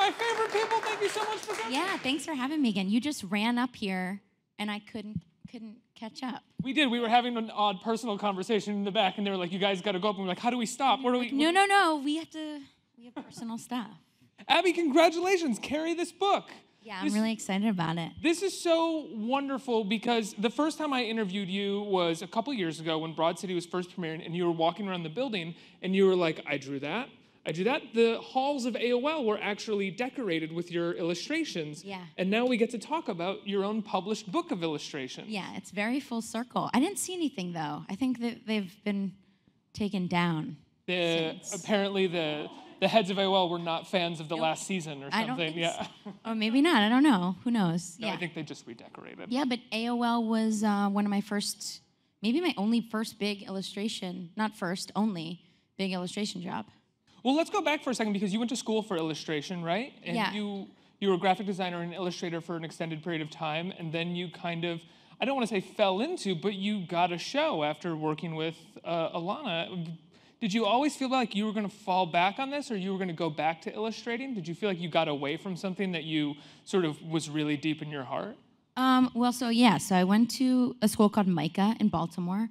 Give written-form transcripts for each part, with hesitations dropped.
my favorite people. Thank you so much for coming. Yeah, thanks for having me again. You just ran up here, and I couldn't catch up. We did. We were having an odd personal conversation in the back, and they were like, you guys got to go up. And we're like, how do we stop? Where do we? No. We have personal stuff. Abby, congratulations. Carry this book. Yeah, I'm really excited about it. This is so wonderful because the first time I interviewed you was a couple years ago when Broad City was first premiering, and you were walking around the building, and you were like, I drew that. The halls of AOL were actually decorated with your illustrations. Yeah. And now we get to talk about your own published book of illustrations. Yeah, it's very full circle. I didn't see anything, though. I think that they've been taken down. Apparently the heads of AOL were not fans of the last season or something. I don't think yeah. so. Or maybe not. I don't know. Who knows? No, yeah. I think they just redecorated. Yeah, but AOL was one of my first, maybe my only first big illustration, not first, only big illustration job. Well, let's go back for a second because you went to school for illustration, right? And yeah. You were a graphic designer and illustrator for an extended period of time, and then you kind of, I don't want to say fell into, but you got a show after working with Alana. Did you always feel like you were going to fall back on this, or you were going to go back to illustrating? Did you feel like you got away from something that you sort of was really deep in your heart? So I went to a school called MICA in Baltimore.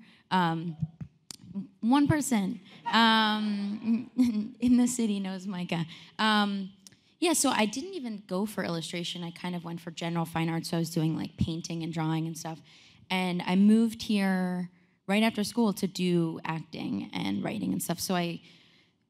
One person in the city knows MICA. So I didn't even go for illustration. I kind of went for general fine arts. So I was doing like painting and drawing and stuff. And I moved here right after school to do acting and writing and stuff. So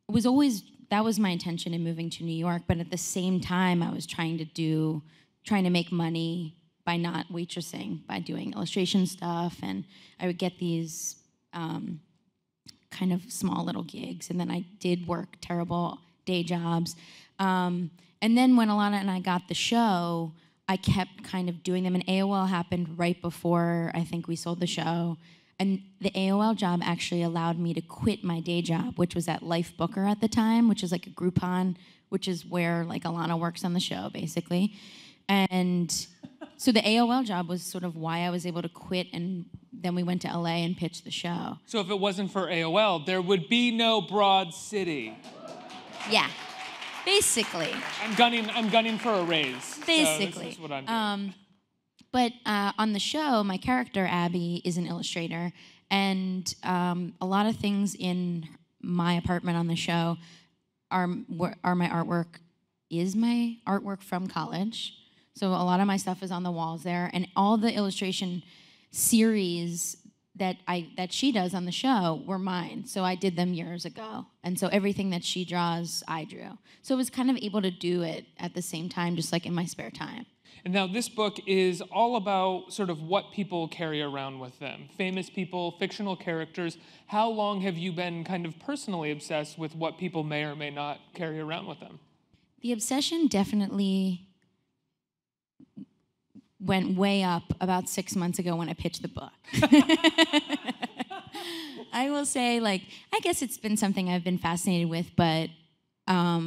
that was my intention in moving to New York. But at the same time, I was trying to make money by not waitressing, by doing illustration stuff. And I would get these kind of small little gigs, and then I did work terrible day jobs. And then when Alana and I got the show, I kept kind of doing them, and AOL happened right before I think we sold the show. And the AOL job actually allowed me to quit my day job, which was at Life Booker at the time, which is like a Groupon, which is where like Alana works on the show, basically. And so the AOL job was sort of why I was able to quit, and then we went to LA and pitched the show. So if it wasn't for AOL, there would be no Broad City. Yeah, basically. I'm gunning for a raise. Basically. So this is what I'm doing. But on the show, my character, Abby, is an illustrator, and a lot of things in my apartment on the show are my artwork, is my artwork from college. So a lot of my stuff is on the walls there, and all the illustration series that she does on the show were mine. So I did them years ago, and so everything that she draws, I drew. So I was kind of able to do it at the same time, just like in my spare time. And now this book is all about sort of what people carry around with them. Famous people, fictional characters. How long have you been kind of personally obsessed with what people may or may not carry around with them? The obsession definitely went way up about 6 months ago when I pitched the book. I will say, like, I guess it's been something I've been fascinated with, but I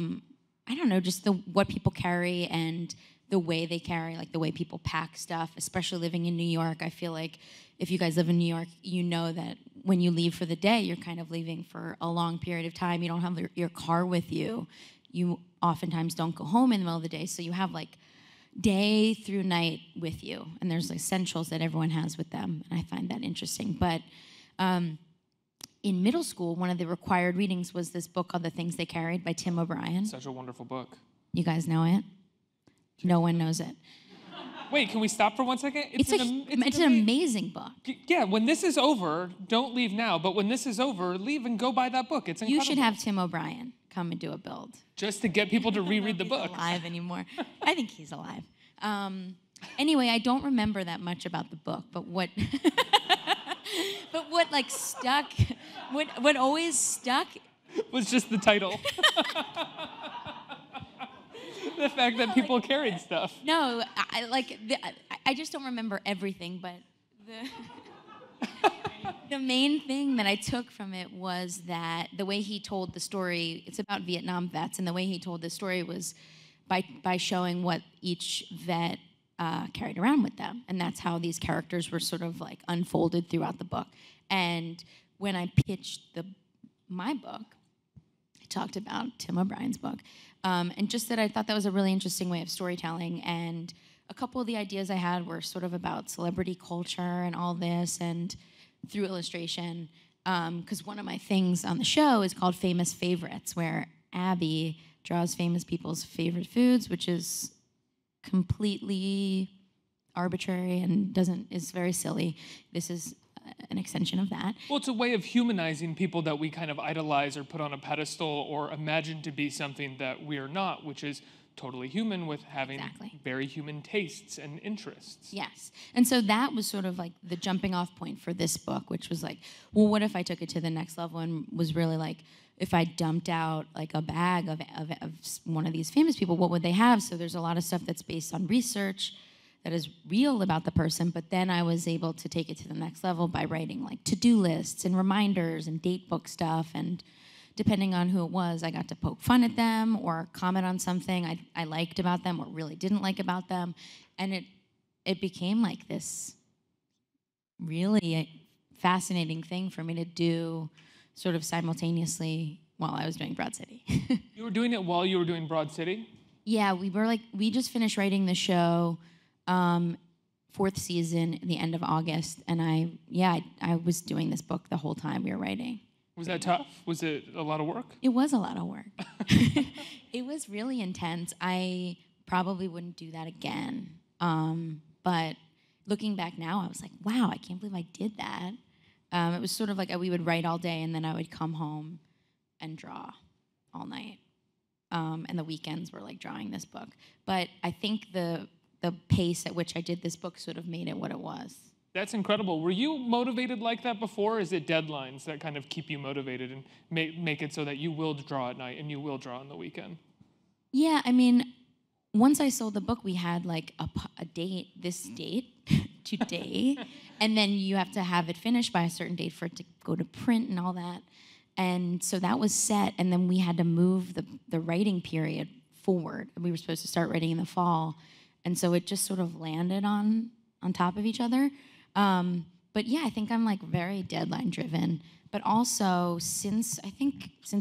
don't know, just what people carry and the way they carry, like the way people pack stuff, especially living in New York. I feel like if you guys live in New York, you know that when you leave for the day, you're kind of leaving for a long period of time. You don't have your car with you. You oftentimes don't go home in the middle of the day, so you have like day through night with you, and there's essentials that everyone has with them, and I find that interesting. But in middle school, one of the required readings was this book called The Things They Carried by Tim O'Brien. Such a wonderful book. You guys know it? No one knows it. Wait, can we stop for 1 second? It's an amazing book. Yeah, when this is over, don't leave now, but when this is over, leave and go buy that book. It's incredible. You should have Tim O'Brien come and do a build. Just to get people to reread the He's book. Not alive anymore. I think he's alive. Anyway, I don't remember that much about the book, but what like stuck, what always stuck was just the title. The fact that people carried stuff. No, I just don't remember everything, but the main thing that I took from it was that the way he told the story, it's about Vietnam vets, and the way he told the story was by showing what each vet carried around with them. And that's how these characters were sort of like unfolded throughout the book. And when I pitched my book talked about Tim O'Brien's book. And just that I thought that was a really interesting way of storytelling. And a couple of the ideas I had were sort of about celebrity culture and all this, and through illustration. Because one of my things on the show is called Famous Favorites, where Abbi draws famous people's favorite foods, which is completely arbitrary and is very silly. This is an extension of that. Well, it's a way of humanizing people that we kind of idolize or put on a pedestal or imagine to be something that we are not, which is totally human with having very human tastes and interests. Yes. And so that was sort of like the jumping off point for this book, which was like, well, what if I took it to the next level and was really like, if I dumped out like a bag of one of these famous people, what would they have? So there's a lot of stuff that's based on research that is real about the person, but then I was able to take it to the next level by writing like to-do lists and reminders and date book stuff, and depending on who it was, I got to poke fun at them or comment on something I liked about them or really didn't like about them, and it became like this really fascinating thing for me to do sort of simultaneously while I was doing Broad City. You were doing it while you were doing Broad City? Yeah, we just finished writing the show, 4th season at the end of August, and I was doing this book the whole time we were writing. Was that tough? Was it a lot of work? It was a lot of work. It was really intense. I probably wouldn't do that again. But looking back now, I was like, wow, I can't believe I did that. It was sort of like we would write all day, and then I would come home and draw all night. And the weekends were like drawing this book. But I think the pace at which I did this book sort of made it what it was. That's incredible. Were you motivated like that before? Is it deadlines that kind of keep you motivated and make it so that you will draw at night and you will draw on the weekend? Yeah, I mean, once I sold the book, we had like a date, this date, today, and then you have to have it finished by a certain date for it to go to print and all that. And so that was set, and then we had to move the writing period forward. We were supposed to start writing in the fall, and so it just sort of landed on top of each other. But yeah, I think I'm like very deadline driven. But also, since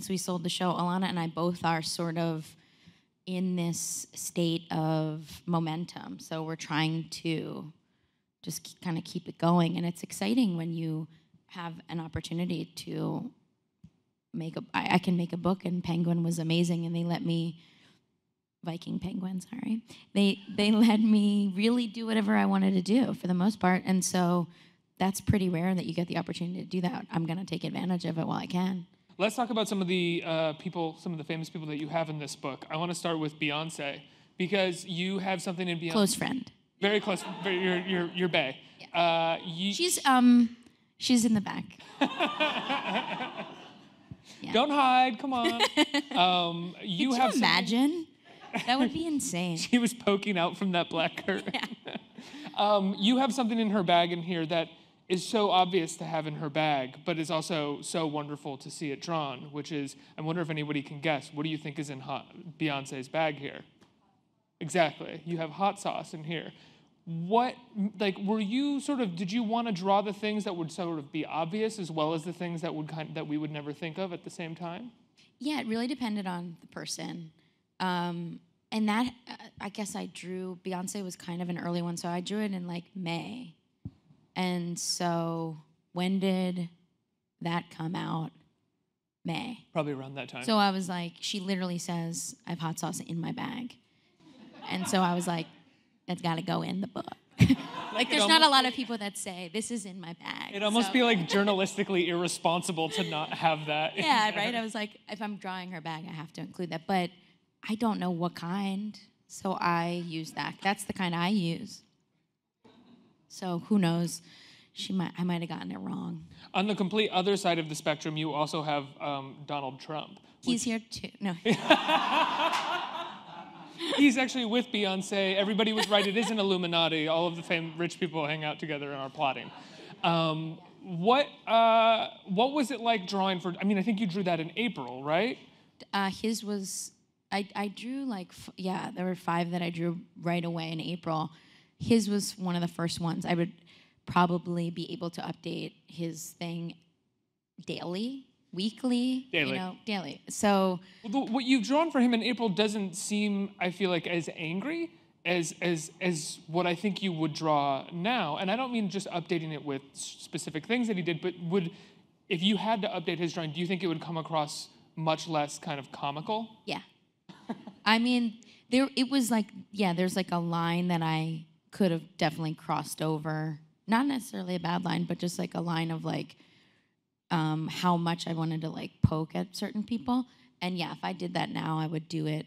we sold the show, Alana and I both are sort of in this state of momentum. So we're trying to just kind of keep it going. And it's exciting when you have an opportunity to I can make a book, and Penguin was amazing, and they let me, Viking Penguin, sorry. They let me really do whatever I wanted to do for the most part. And so that's pretty rare that you get the opportunity to do that. I'm going to take advantage of it while I can. Let's talk about some of the some of the famous people that you have in this book. I want to start with Beyonce, because you have something in Beyonce. Close friend. Very close. Your bae. Yeah. She's in the back. Yeah. Don't hide. Come on. Could you imagine? That would be insane. She was poking out from that black curtain. Yeah. You have something in her bag in here that is so obvious to have in her bag, but is also so wonderful to see it drawn, which is, I wonder if anybody can guess, what do you think is in Beyonce's bag here? Exactly. You have hot sauce in here. Were you did you want to draw the things that would sort of be obvious as well as the things that that we would never think of at the same time? Yeah, it really depended on the person. And that, I guess I drew, Beyonce was kind of an early one, so I drew it in like May. And so when did that come out? May. Probably around that time. So I was like, she literally says, I have hot sauce in my bag. And so I was like, that's got to go in the book. Like, there's not a lot of people that say, this is in my bag. It'd almost be like journalistically irresponsible to not have that. Yeah, right? I was like, if I'm drawing her bag, I have to include that. But I don't know what kind, so I use that. That's the kind I use. So who knows? I might have gotten it wrong. On the complete other side of the spectrum, you also have Donald Trump. He's here too. No. He's actually with Beyonce. Everybody was right. It is an Illuminati. All of the rich people hang out together and are plotting. What was it like drawing for? I mean, I think you drew that in April, right? His was. I drew there were 5 that I drew right away in April. His was one of the first ones. I would probably be able to update his thing daily weekly, Daily. daily. So What you've drawn for him in April doesn't seem, I feel like, as angry as what I think you would draw now. And I don't mean just updating it with specific things that he did, but if you had to update his drawing, do you think it would come across much less kind of comical? yeah. I mean, it was like, there's like a line that I could have definitely crossed over. Not necessarily a bad line, but just like a line of like how much I wanted to like poke at certain people. And yeah, if I did that now, I would do it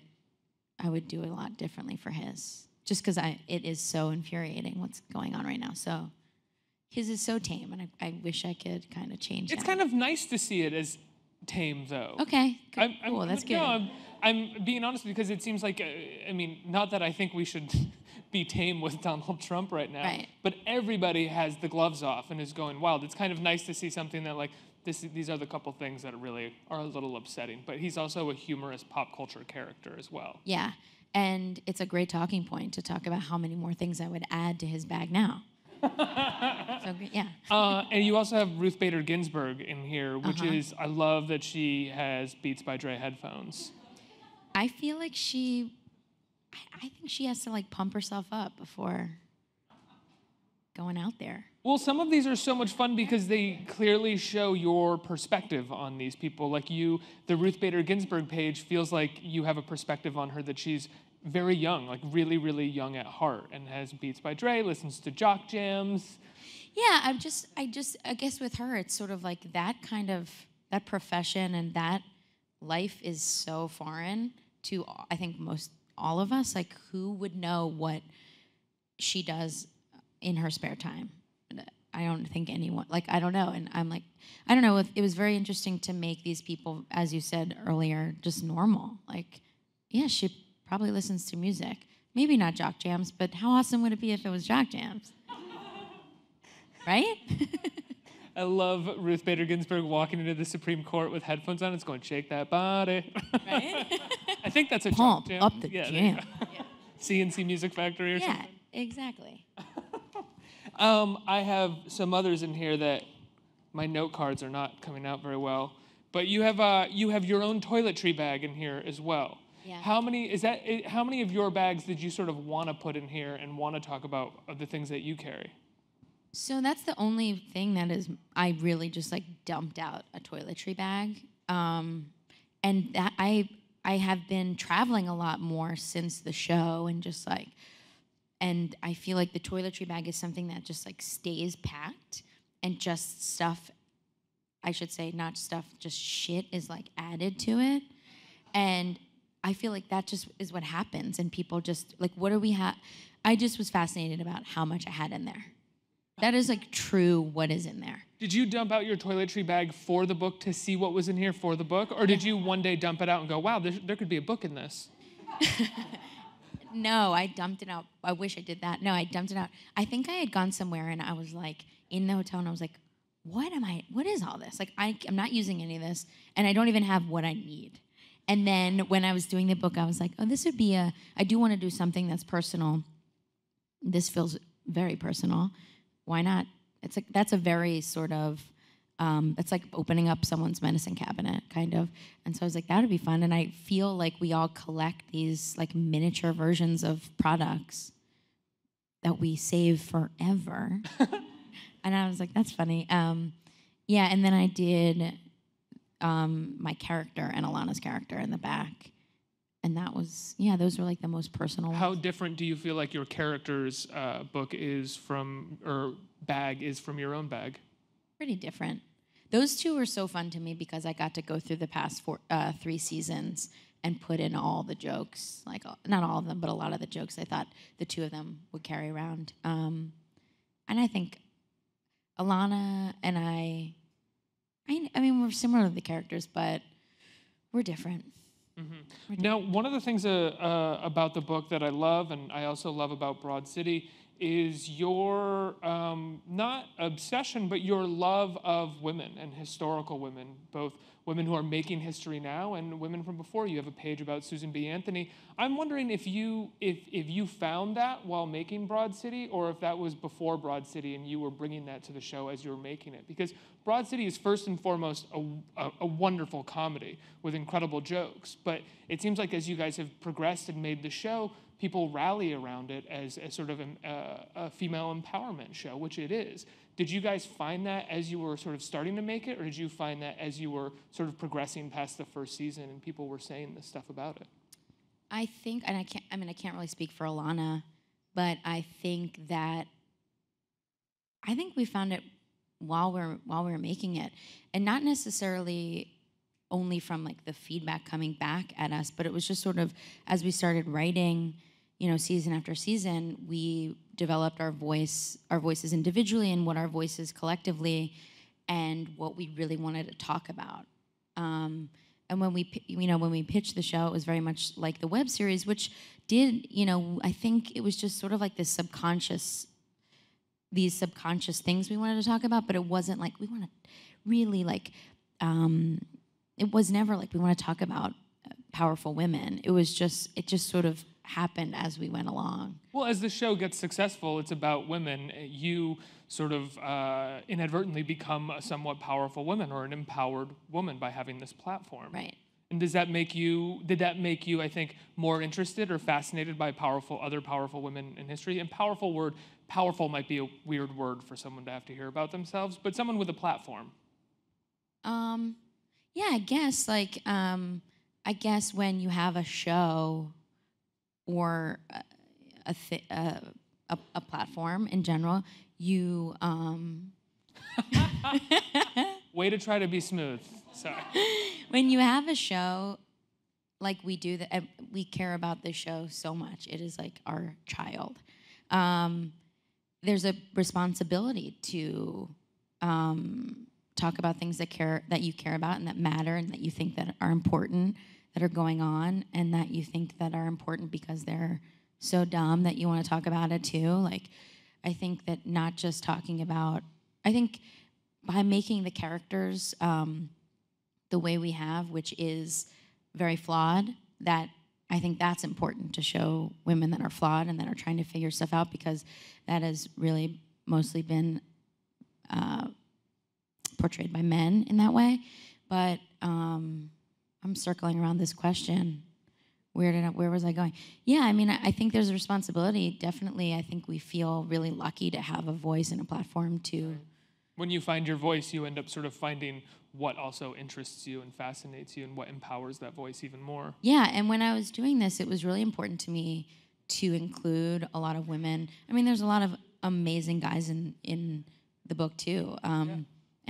a lot differently for his. Just because it is so infuriating what's going on right now. So his is so tame, and I wish I could kind of change It's that. kind of nice to see it as tame, though. Okay, cool, that's good. No, I'm being honest because it seems like, I mean, not that I think we should be tame with Donald Trump right now, Right. but everybody has the gloves off and is going wild. It's kind of nice to see something that like, these are the couple things that really are a little upsetting, but he's also a humorous pop culture character as well. Yeah, and it's a great talking point to talk about how many more things I would add to his bag now. So, yeah. And you also have Ruth Bader Ginsburg in here, which is, I love that she has Beats by Dre headphones. I feel like I think she has to like pump herself up before going out there. Well, some of these are so much fun because they clearly show your perspective on these people. Like the Ruth Bader Ginsburg page feels like you have a perspective on her that she's very young, like really, really young at heart, and has Beats by Dre, listens to jock jams. Yeah, I guess with her, it's sort of like that profession and that life is so foreign to, I think, most all of us. Like, who would know what she does in her spare time? I don't think anyone, like, I don't know. And I'm like, I don't know. It was very interesting to make these people, as you said earlier, just normal. Like, yeah, she probably listens to music. Maybe not jock jams, but how awesome would it be if it was jock jams? Right? I love Ruth Bader Ginsburg walking into the Supreme Court with headphones on. It's going, shake that body. Right? I think that's a Pump jock jam. up the jam. Yeah. CNC Music Factory or something. Yeah, exactly. I have some others in here that my note cards are not coming out very well. But you have your own toiletry bag in here as well. Yeah. How many of your bags did you sort of want to put in here and want to talk about of the things that you carry? So that's the only thing I really just like dumped out a toiletry bag. And that I have been traveling a lot more since the show and I feel like the toiletry bag is something that just like stays packed and just stuff, I should say not stuff, just shit is like added to it. And I feel like that just is what happens and people just like, what do we have? I just was fascinated about how much I had in there. That is like true what is in there. Did you dump out your toiletry bag for the book to see what was in here for the book? Or did you one day dump it out and go, wow, there could be a book in this? No, I dumped it out. I wish I did that. No, I dumped it out. I think I had gone somewhere and I was like in the hotel and I was like, what is all this? Like I'm not using any of this and I don't even have what I need. And then when I was doing the book, I was like, oh, this would be I do want to do something that's personal. This feels very personal. Why not? It's like, that's a very sort of, it's like opening up someone's medicine cabinet, kind of. And so I was like, that would be fun. And I feel like we all collect these like miniature versions of products that we save forever. And I was like, that's funny. Yeah, and then I did my character and Alana's character in the back. And that was, those were like the most personal ones. How different do you feel like your character's book is or bag is from your own bag? Pretty different. Those two were so fun to me because I got to go through the past 3 seasons and put in all the jokes, like not all of them, but a lot of the jokes I thought the two of them would carry around. And I think Alana and I mean, we're similar to the characters, but we're different. Mm-hmm. Now, one of the things about the book that I love, and I also love about Broad City, is your, not obsession, but your love of women and historical women, both women who are making history now and women from before. You have a page about Susan B. Anthony. I'm wondering if you found that while making Broad City, or if that was before Broad City and you were bringing that to the show as you were making it. Because Broad City is first and foremost a wonderful comedy with incredible jokes. But it seems like as you guys have progressed and made the show, people rally around it as sort of a female empowerment show, which it is. Did you guys find that as you were sort of starting to make it, or did you find that as you were sort of progressing past the first season and people were saying this stuff about it? I think, and I can't really speak for Alana, but I think we found it while we were making it, and not necessarily only from like the feedback coming back at us, but it was just sort of as we started writing, season after season, we developed our voices individually and what our voices collectively, and what we really wanted to talk about. And when we pitched the show, it was very much like the web series, which did, I think it was just sort of like these subconscious things we wanted to talk about, but it wasn't like we want to really like. It was never like we want to talk about powerful women. It just sort of happened as we went along. Well, as the show gets successful, it's about women. You sort of inadvertently become a somewhat powerful woman or an empowered woman by having this platform. Right. And did that make you, I think, more interested or fascinated by other powerful women in history? And powerful might be a weird word for someone to have to hear about themselves, but someone with a platform. Yeah, I guess when you have a show or a platform in general, you Way to try to be smooth. Sorry. When you have a show like we do, we care about the show so much. It is like our child. There's a responsibility to talk about things that you care about and that matter and that you think that are important, that are going on, and that you think that are important because they're so dumb that you want to talk about it too. Like, I think that not just talking about, I think by making the characters the way we have, which is very flawed, that I think that's important to show women that are flawed and that are trying to figure stuff out, because that has really mostly been portrayed by men in that way. But I'm circling around this question. Where was I going? Yeah, I think there's a responsibility. Definitely, I think we feel really lucky to have a voice and a platform to. When you find your voice, you end up sort of finding what also interests you and fascinates you and what empowers that voice even more. Yeah, and when I was doing this, it was really important to me to include a lot of women. There's a lot of amazing guys in the book too. And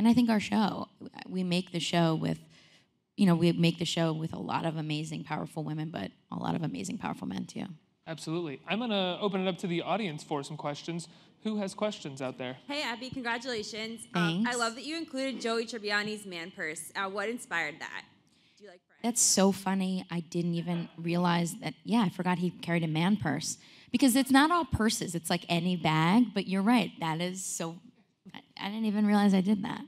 I think our show, we make the show with a lot of amazing, powerful women, but a lot of amazing, powerful men too. Absolutely. I'm going to open it up to the audience for some questions. Who has questions out there? Hey, Abbi, congratulations. Thanks. I love that you included Joey Tribbiani's man purse. What inspired that? Do you like friends? That's so funny. I didn't even realize that, I forgot he carried a man purse. Because it's not all purses. It's like any bag, but you're right. That is so, I didn't even realize I did that.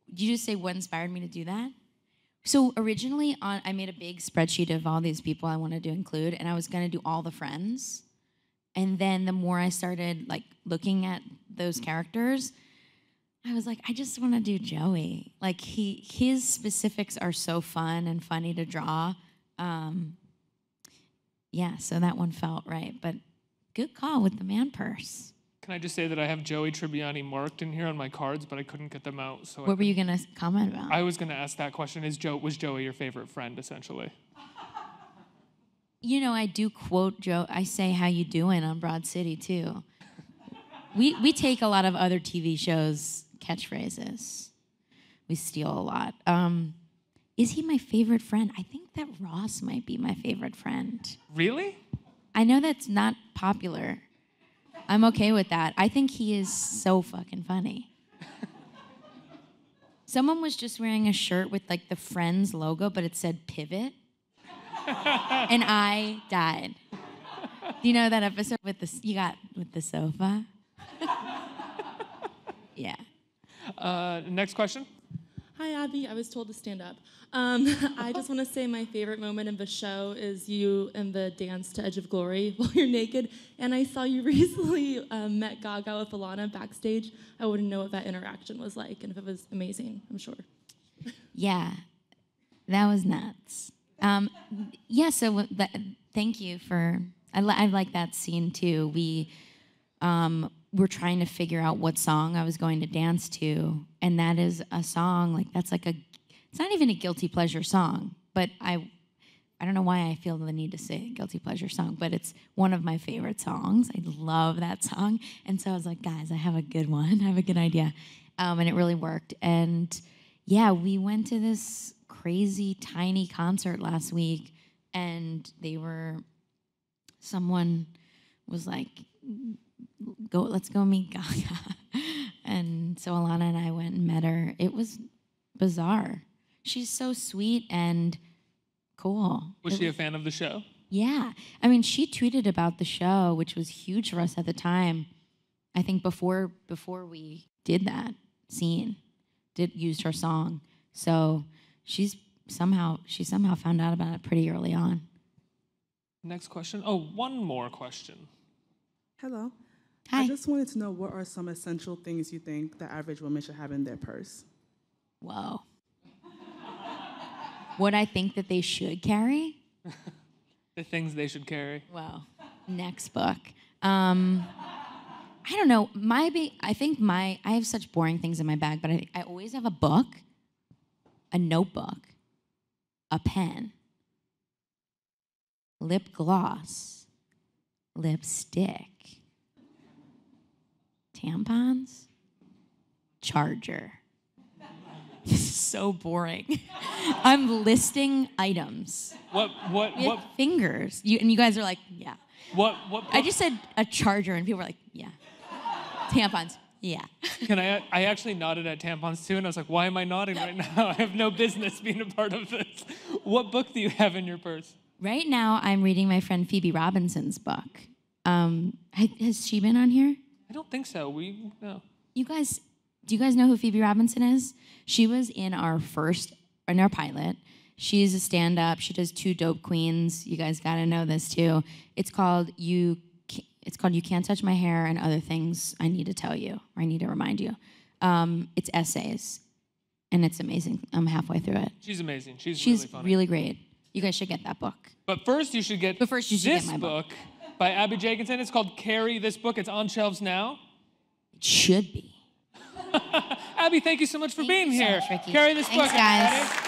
Did you just say what inspired me to do that? So originally, I made a big spreadsheet of all these people I wanted to include, and I was going to do all the friends. And then the more I started like looking at those characters, I was like, I just want to do Joey. Like his specifics are so fun and funny to draw. So that one felt right. But good call with the man purse. Can I just say that I have Joey Tribbiani marked in here on my cards, but I couldn't get them out. So what were you going to comment about? I was going to ask that question. Was Joey your favorite friend, essentially? I do quote Joe. I say, "How you doing?" on Broad City too. We take a lot of other TV shows' catchphrases. We steal a lot. Is he my favorite friend? I think that Ross might be my favorite friend. Really? I know that's not popular. I'm okay with that. I think he is so fucking funny. Someone was just wearing a shirt with like the Friends logo, but it said Pivot. And I died. Do you know that episode with the sofa? Yeah. Next question. Hi, Abby. I was told to stand up. I just want to say my favorite moment of the show is you and the dance to Edge of Glory while you're naked. And I saw you recently met Gaga with Alana backstage. I wouldn't know what that interaction was like and if it was amazing, I'm sure. Yeah, that was nuts. Yeah, so thank you for, I like that scene too. We were trying to figure out what song I was going to dance to, and that is a song, like that's like it's not even a guilty pleasure song, but I don't know why I feel the need to say a guilty pleasure song, but it's one of my favorite songs. I love that song, and so I was like, guys, I have a good one, I have a good idea, and it really worked. And yeah, we went to this crazy tiny concert last week, and someone was like, let's go meet Gaga. And so Alana and I went and met her. It was bizarre. She's so sweet and cool. Was she a fan of the show? Yeah. I mean, she tweeted about the show, which was huge for us at the time. I think before we did that scene, used her song. So she somehow found out about it pretty early on. Next question. Oh, one more question. Hello. Hi. I just wanted to know, what are some essential things you think the average woman should have in their purse? Whoa. What I think that they should carry? The things they should carry. Wow. Next book. I don't know. I have such boring things in my bag, but I always have a book, a notebook, a pen, lip gloss, lipstick, tampons, charger. This is so boring. I'm listing items. What Fingers. And you guys are like, yeah. What I just said a charger, and people were like, yeah. Tampons, yeah. I actually nodded at tampons too, and I was like, why am I nodding right now? I have no business being a part of this. What book do you have in your purse? Right now, I'm reading my friend Phoebe Robinson's book. Has she been on here? I don't think so. No. Do you guys know who Phoebe Robinson is? She was in our pilot. She's a stand-up. She does 2 Dope Queens. You guys gotta know this too. It's called You Can't Touch My Hair and Other Things I Need to Tell You, or I Need to Remind You. It's essays, and it's amazing. I'm halfway through it. She's amazing. She's She's really funny. really great. You guys should get that book. But first you should get this book by Abbi Jacobson. It's called Carry This Book. It's on shelves now. It should be. Abbi, thank you so much for being Thank you so here. much, Ricky. Carry This Thanks, book, guys. everybody.